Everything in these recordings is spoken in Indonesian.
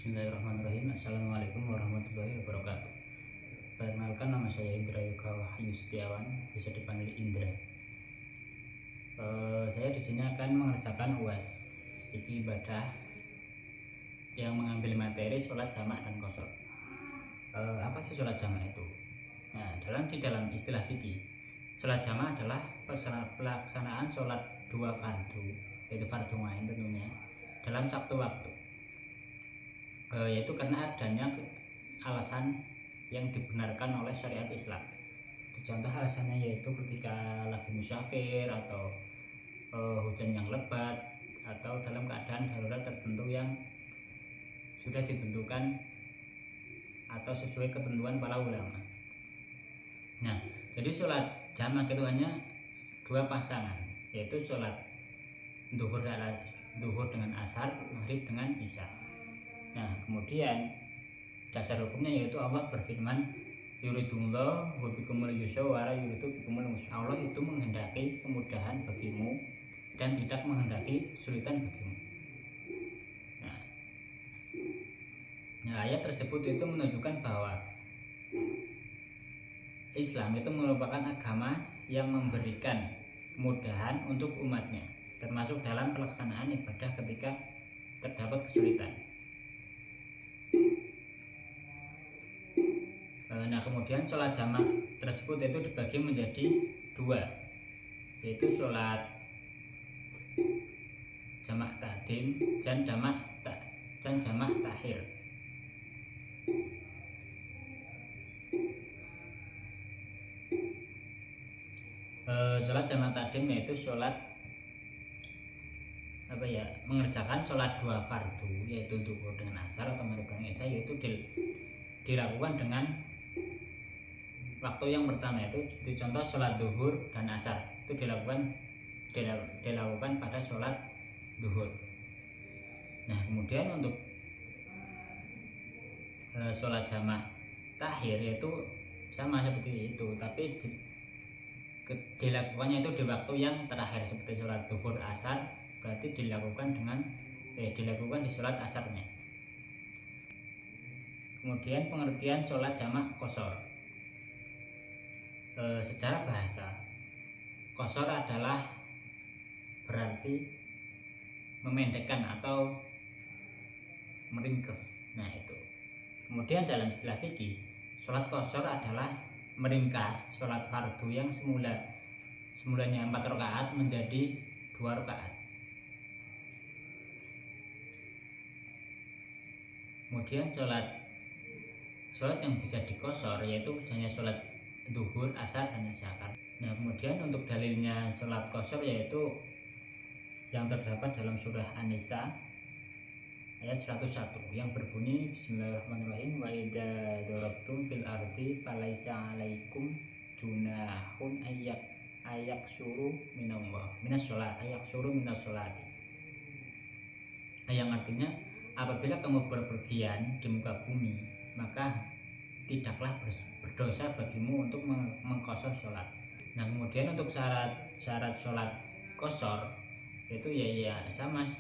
Bismillahirrahmanirrahim. Assalamualaikum warahmatullahi wabarakatuh. Perkenalkan, nama saya Indra Yoga Wahyu Setiawan, bisa dipanggil Indra. Saya di sini akan mengerjakan UAS fikih ibadah yang mengambil materi sholat jamak dan qashar. Apa sih sholat jamak itu? Nah, di dalam istilah fikih, sholat jamak adalah pelaksanaan sholat dua fardu, yaitu fardu ain tentunya, dalam satu waktu. Yaitu karena adanya alasan yang dibenarkan oleh syariat Islam. Contoh alasannya yaitu ketika lagi musafir atau hujan yang lebat atau dalam keadaan darurat tertentu yang sudah ditentukan atau sesuai ketentuan para ulama. Nah, jadi sholat jamak itu hanya dua pasangan, yaitu sholat duhur dengan asar, maghrib dengan isya. Nah, kemudian dasar hukumnya yaitu Allah berfirman, yuridullahu bikumul yusra wa la yuridu bikumul usra. Allah itu menghendaki kemudahan bagimu dan tidak menghendaki kesulitan bagimu. Nah, ayat tersebut itu menunjukkan bahwa Islam itu merupakan agama yang memberikan kemudahan untuk umatnya, termasuk dalam pelaksanaan ibadah ketika terdapat kesulitan. Nah, kemudian sholat jamak tersebut itu dibagi menjadi dua, yaitu sholat jamak takdim dan jamak takhir. Sholat jamak takdim yaitu sholat mengerjakan sholat dua fardu, yaitu duhur dengan asar atau maghrib dengan isya, yaitu dilakukan dengan waktu yang pertama, itu contoh sholat duhur dan asar itu dilakukan pada sholat duhur. Nah, kemudian untuk sholat jamak takhir yaitu sama seperti itu, tapi dilakukannya itu di waktu yang terakhir, seperti sholat duhur asar berarti dilakukan di sholat asarnya. Kemudian pengertian sholat jamak qashar. Secara bahasa, qashar adalah berarti memendekkan atau meringkes. Nah, itu. Kemudian dalam istilah fikih, sholat qashar adalah meringkas sholat fardu yang semulanya 4 rakaat menjadi 2 rakaat. Kemudian sholat yang bisa diqashar yaitu hanya sholat duhur, asar, dan isya. Nah, kemudian untuk dalilnya sholat qashar yaitu yang terdapat dalam surah An-Nisa ayat 101 yang berbunyi, Bismillahirrahmanirrahim, wa idza darabtum fil ardi falaisa 'alaikum junahun ayak syuru minas sholati, yang artinya apabila kamu berpergian di muka bumi, maka tidaklah berdosa bagimu untuk mengqashar sholat. Nah, kemudian untuk syarat sholat qashar itu ya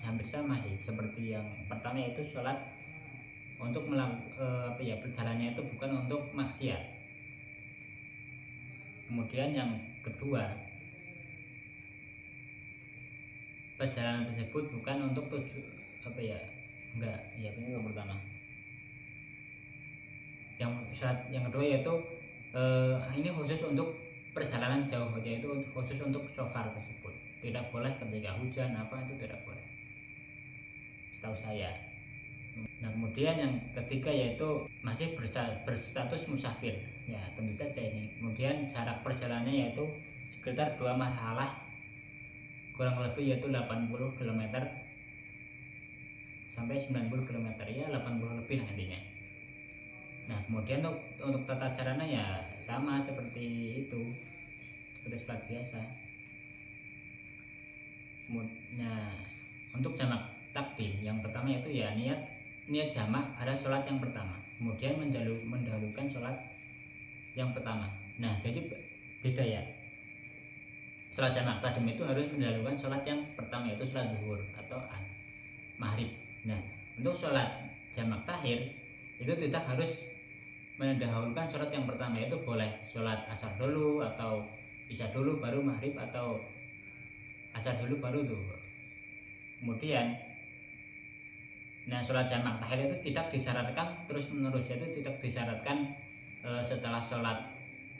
hampir sama sih seperti yang pertama, yaitu sholat untuk berjalannya itu bukan untuk maksiat. Kemudian yang kedua, perjalanan tersebut bukan untuk ini yang pertama. Yang kedua yaitu ini khusus untuk perjalanan jauh, yaitu khusus untuk safar tersebut. Tidak boleh ketika hujan itu tidak boleh, setahu saya. Nah, kemudian yang ketiga yaitu masih berstatus musafir. Ya, tentu saja ini. Kemudian jarak perjalanannya yaitu sekitar 2 marhalah, kurang lebih yaitu 80 km sampai 90 km, ya 80 lebih nantinya. Nah, kemudian untuk tata caranya ya sama seperti itu, seperti sholat biasa. Nah, untuk jamak takdim yang pertama itu ya niat jamak pada sholat yang pertama, kemudian mendahulukan sholat yang pertama. Nah, jadi beda ya. Sholat jamak takdim itu harus mendahulukan sholat yang pertama, yaitu sholat duhur atau maghrib. Nah, untuk sholat jamak takhir itu tidak harus mendahulukan sholat yang pertama, itu boleh sholat asar dulu atau isya dulu baru maghrib, atau asar dulu baru zuhur. Kemudian sholat jamak takhir itu tidak disyaratkan terus menerus, yaitu tidak disyaratkan setelah sholat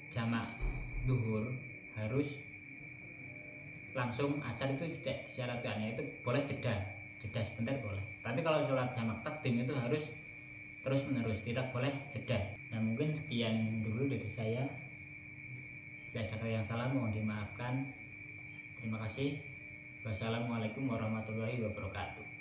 jamak zuhur harus langsung asar, itu tidak disyaratkan, yaitu boleh jeda sebentar boleh. Tapi kalau sholat jamak takdim itu harus terus menerus, tidak boleh jeda. Nah, mungkin sekian dulu dari saya. Bila ada yang salah mohon dimaafkan. Terima kasih. Wassalamualaikum warahmatullahi wabarakatuh.